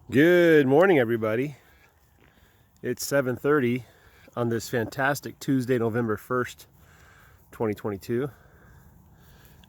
Good morning, everybody. It's 7:30 on this fantastic Tuesday, November 1st, 2022.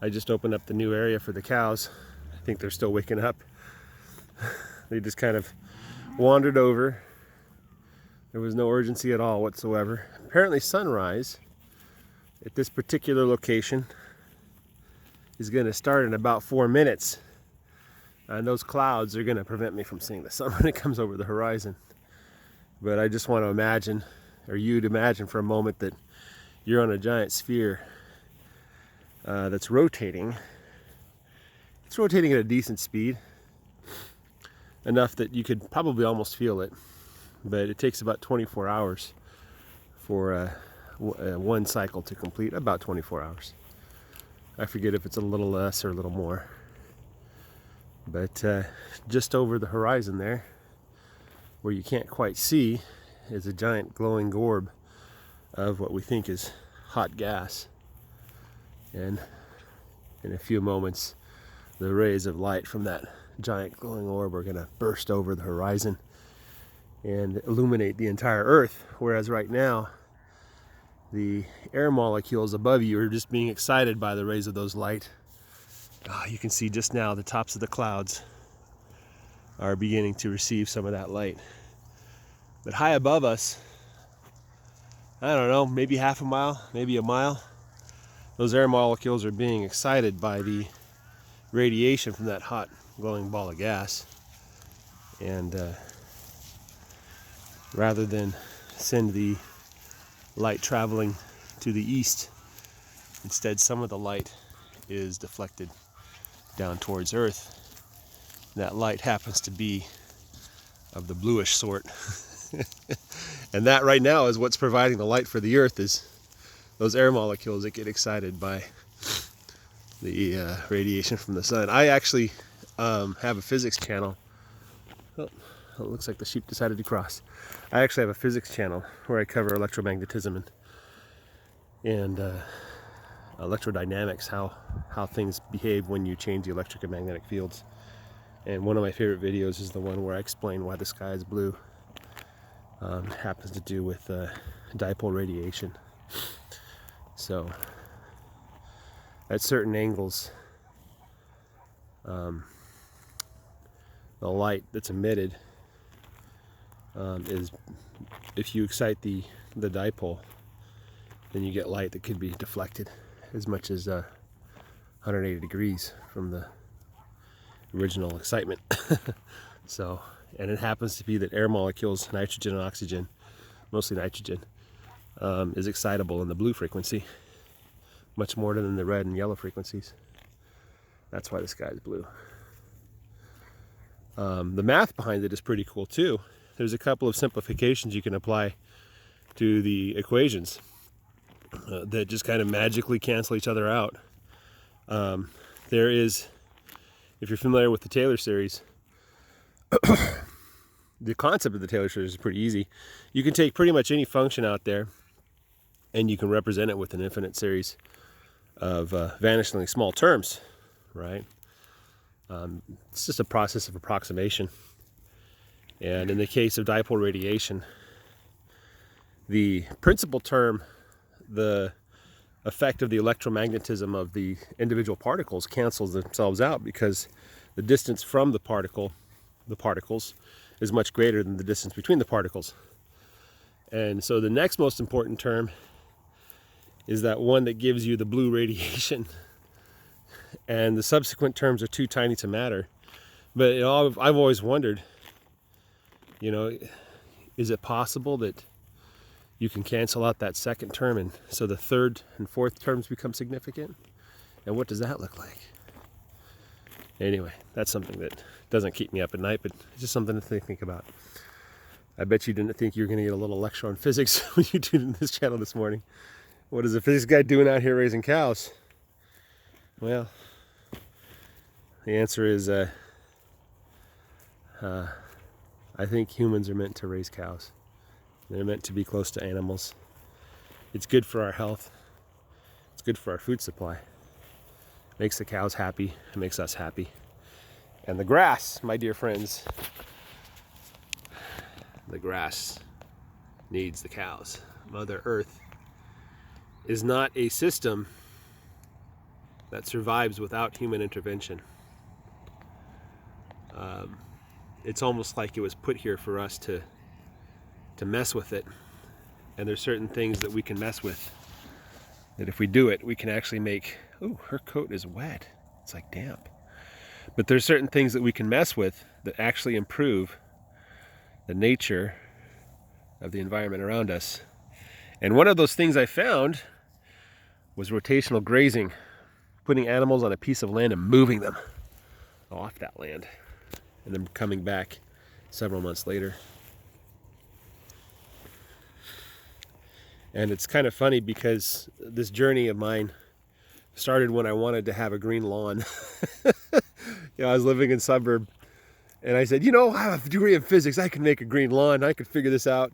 I just opened up the new area for the cows. I think they're still waking up. They just kind of wandered over. There was no urgency at all whatsoever. Apparently sunrise at this particular location is going to start in about 4 minutes. And those clouds are going to prevent me from seeing the sun when it comes over the horizon. But I just want to imagine, or you to imagine for a moment, that you're on a giant sphere that's rotating. It's rotating at a decent speed, enough that you could probably almost feel it. But it takes about 24 hours for one cycle to complete, about 24 hours. I forget if it's a little less or a little more. But just over the horizon there, where you can't quite see, is a giant glowing orb of what we think is hot gas. And in a few moments, the rays of light from that giant glowing orb are going to burst over the horizon and illuminate the entire Earth. Whereas right now, the air molecules above you are just being excited by the rays of those light. You can see just now the tops of the clouds are beginning to receive some of that light. But high above us, I don't know, maybe half a mile, maybe a mile, those air molecules are being excited by the radiation from that hot glowing ball of gas. And rather than send the light traveling to the east, instead some of the light is deflected down towards Earth. That light happens to be of the bluish sort. And that right now is what's providing the light for the Earth, is those air molecules that get excited by the radiation from the sun. I actually have a physics channel. Oh, it looks like the sheep decided to cross. I actually have a physics channel where I cover electromagnetism and electrodynamics, how things behave when you change the electric and magnetic fields. And one of my favorite videos is the one where I explain why the sky is blue. It happens to do with dipole radiation. So at certain angles, the light that's emitted is, if you excite the dipole, then you get light that could be deflected as much as 180 degrees from the original excitement. So, and it happens to be that air molecules, nitrogen and oxygen, mostly nitrogen, is excitable in the blue frequency, much more than the red and yellow frequencies. That's why the sky is blue. The math behind it is pretty cool too. There's a couple of simplifications you can apply to the equations that just kind of magically cancel each other out. There is, if you're familiar with the Taylor series, the concept of the Taylor series is pretty easy. You can take pretty much any function out there and you can represent it with an infinite series of vanishingly small terms, right? It's just a process of approximation. And in the case of dipole radiation, the principal term, the effect of the electromagnetism of the individual particles, cancels themselves out because the distance from the particles, is much greater than the distance between the particles. And so the next most important term is that one that gives you the blue radiation. And the subsequent terms are too tiny to matter. But I've always wondered, is it possible that you can cancel out that second term and so the third and fourth terms become significant? And what does that look like? Anyway, that's something that doesn't keep me up at night, but it's just something to think about. I bet you didn't think you were going to get a little lecture on physics when you tuned in this channel this morning. What is a physics guy doing out here raising cows? Well, the answer is I think humans are meant to raise cows. They're meant to be close to animals. It's good for our health. It's good for our food supply. It makes the cows happy. It makes us happy. And the grass, my dear friends, the grass needs the cows. Mother Earth is not a system that survives without human intervention. It's almost like it was put here for us to mess with it. And there's certain things that we can mess with, that if we do it, we can actually make, oh, her coat is wet. It's like damp. But there's certain things that we can mess with that actually improve the nature of the environment around us. And one of those things I found was rotational grazing, putting animals on a piece of land and moving them off that land, and then coming back several months later. And it's kind of funny because this journey of mine started when I wanted to have a green lawn. I was living in suburb, and I said, I have a degree in physics. I can make a green lawn. I could figure this out.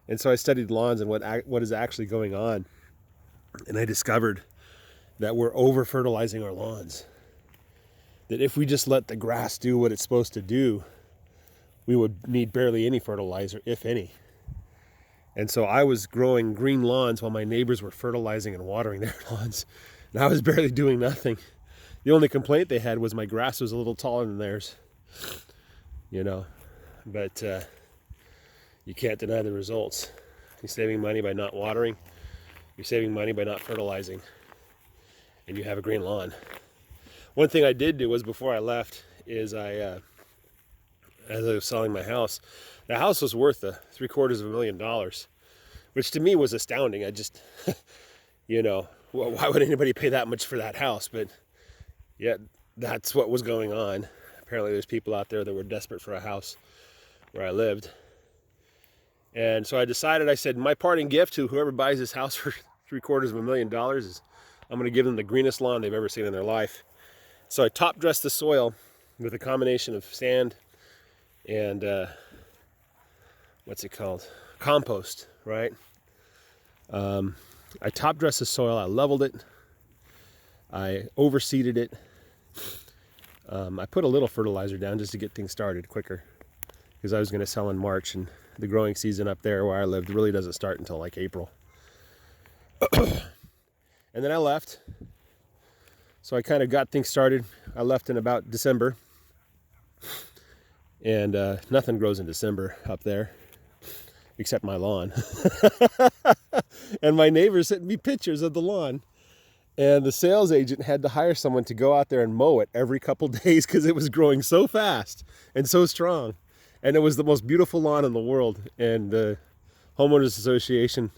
And so I studied lawns and what is actually going on. And I discovered that we're over-fertilizing our lawns. That if we just let the grass do what it's supposed to do, we would need barely any fertilizer, if any. And so I was growing green lawns while my neighbors were fertilizing and watering their lawns. And I was barely doing nothing. The only complaint they had was my grass was a little taller than theirs. But you can't deny the results. You're saving money by not watering. You're saving money by not fertilizing. And you have a green lawn. One thing I did do was, before I left, is as I was selling my house, the house was worth $750,000, which to me was astounding. I just, why would anybody pay that much for that house? But yet, that's what was going on. Apparently there's people out there that were desperate for a house where I lived. And so I said, my parting gift to whoever buys this house for $750,000 is I'm going to give them the greenest lawn they've ever seen in their life. So I top dressed the soil with a combination of sand and compost, right? I top dressed the soil, I leveled it, I overseeded it. I put a little fertilizer down just to get things started quicker, because I was going to sell in March, and the growing season up there where I lived really doesn't start until like April. And then I left. So I kind of got things started. I left in about December. And nothing grows in December up there except my lawn. And my neighbors sent me pictures of the lawn. And the sales agent had to hire someone to go out there and mow it every couple days because it was growing so fast and so strong. And it was the most beautiful lawn in the world. And the homeowners association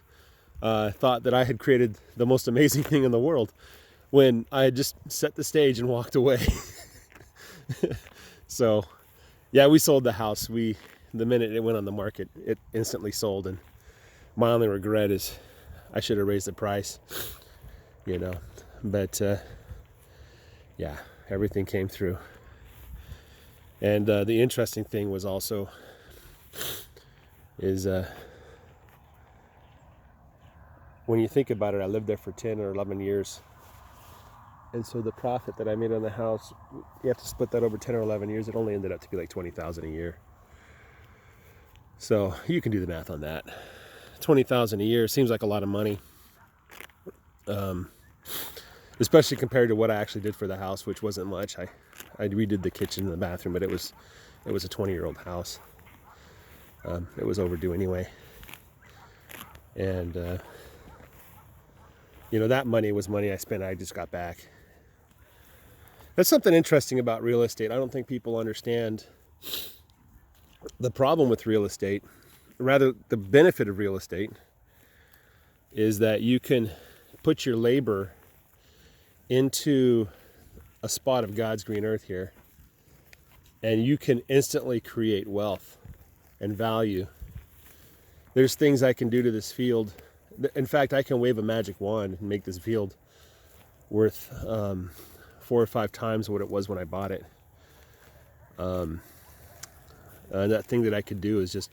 thought that I had created the most amazing thing in the world, when I had just set the stage and walked away. So, yeah, we sold the house. The minute it went on the market, it instantly sold. And my only regret is I should have raised the price, But, yeah, everything came through. And the interesting thing was also is when you think about it, I lived there for 10 or 11 years. And so the profit that I made on the house, you have to split that over 10 or 11 years. It only ended up to be like $20,000 a year. So you can do the math on that. $20,000 a year seems like a lot of money, especially compared to what I actually did for the house, which wasn't much. I redid the kitchen and the bathroom, but it was a 20-year-old house. It was overdue anyway. And that money was money I spent. I just got back. That's something interesting about real estate. I don't think people understand the problem with real estate. Rather, the benefit of real estate is that you can put your labor into a spot of God's green earth here, and you can instantly create wealth and value. There's things I can do to this field. In fact, I can wave a magic wand and make this field worth 4 or 5 times what it was when I bought it. And that thing that I could do is just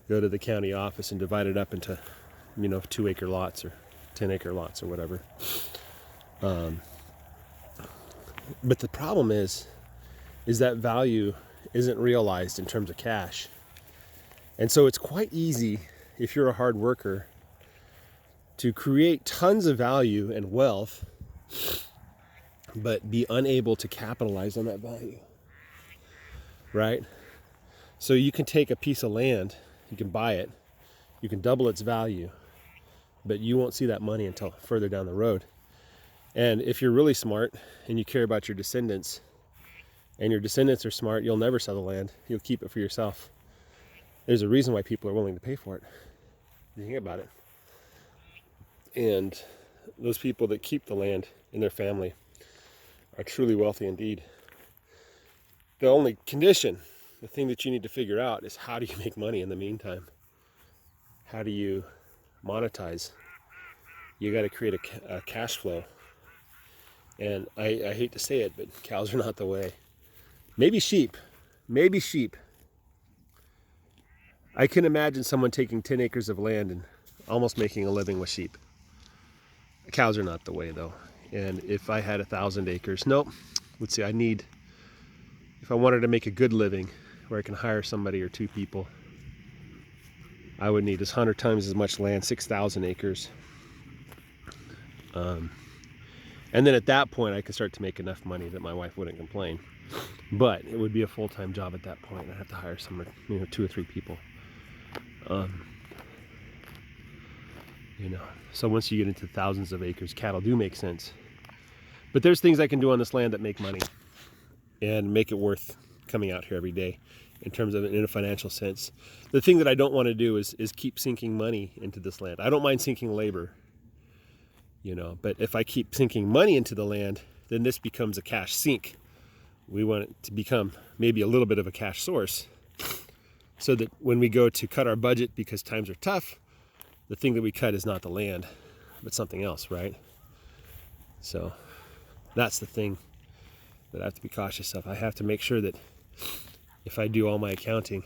go to the county office and divide it up into, 2-acre lots or 10-acre lots or whatever. But the problem is that value isn't realized in terms of cash. And so it's quite easy, if you're a hard worker, to create tons of value and wealth, but be unable to capitalize on that value, right? So you can take a piece of land, you can buy it, you can double its value, but you won't see that money until further down the road. And if you're really smart and you care about your descendants, and your descendants are smart, you'll never sell the land. You'll keep it for yourself. There's a reason why people are willing to pay for it. You think about it. And those people that keep the land in their family are truly wealthy indeed. The only condition, the thing that you need to figure out, is how do you make money in the meantime? How do you monetize? You got to create a cash flow. And I hate to say it, but cows are not the way. Maybe sheep. Maybe sheep. I can imagine someone taking 10 acres of land and almost making a living with sheep. Cows are not the way, though. And if I had 1,000 acres, nope. Let's see, if I wanted to make a good living where I can hire somebody or two people, I would need 100 times as much land, 6,000 acres. And then at that point, I could start to make enough money that my wife wouldn't complain. But it would be a full-time job at that point. I'd have to hire some, 2 or 3 people. So once you get into thousands of acres, cattle do make sense. But there's things I can do on this land that make money and make it worth coming out here every day in terms of, in a financial sense. The thing that I don't want to do is keep sinking money into this land. I don't mind sinking labor, but if I keep sinking money into the land, then this becomes a cash sink. We want it to become maybe a little bit of a cash source, so that when we go to cut our budget because times are tough, the thing that we cut is not the land, but something else, right? So that's the thing that I have to be cautious of. I have to make sure that if I do all my accounting,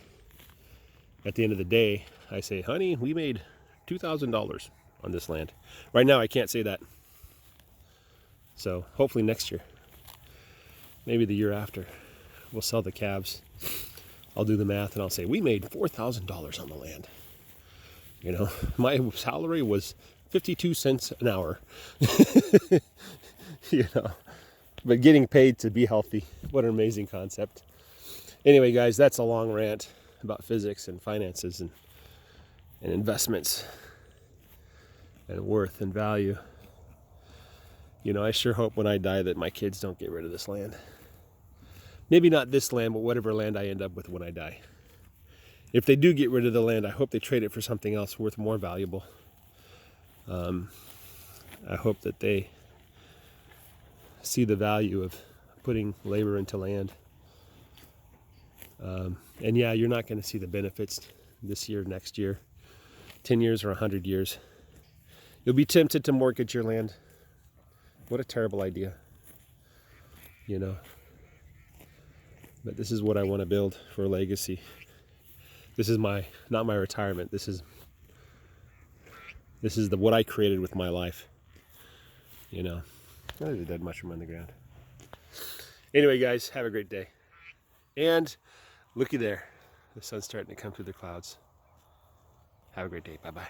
at the end of the day, I say, honey, we made $2,000 on this land. Right now, I can't say that. So hopefully next year, maybe the year after, we'll sell the calves. I'll do the math and I'll say, we made $4,000 on the land. My salary was 52 cents an hour. But getting paid to be healthy, what an amazing concept. Anyway, guys, that's a long rant about physics and finances and investments and worth and value. I sure hope when I die that my kids don't get rid of this land. Maybe not this land, but whatever land I end up with when I die. If they do get rid of the land, I hope they trade it for something else worth more valuable. I hope that they see the value of putting labor into land. And yeah, you're not going to see the benefits this year, next year, 10 years or 100 years. You'll be tempted to mortgage your land. What a terrible idea. But this is what I want to build for a legacy. This is not my retirement. This is what I created with my life. There's a dead mushroom on the ground. Anyway, guys, have a great day. And looky there, the sun's starting to come through the clouds. Have a great day. Bye-bye.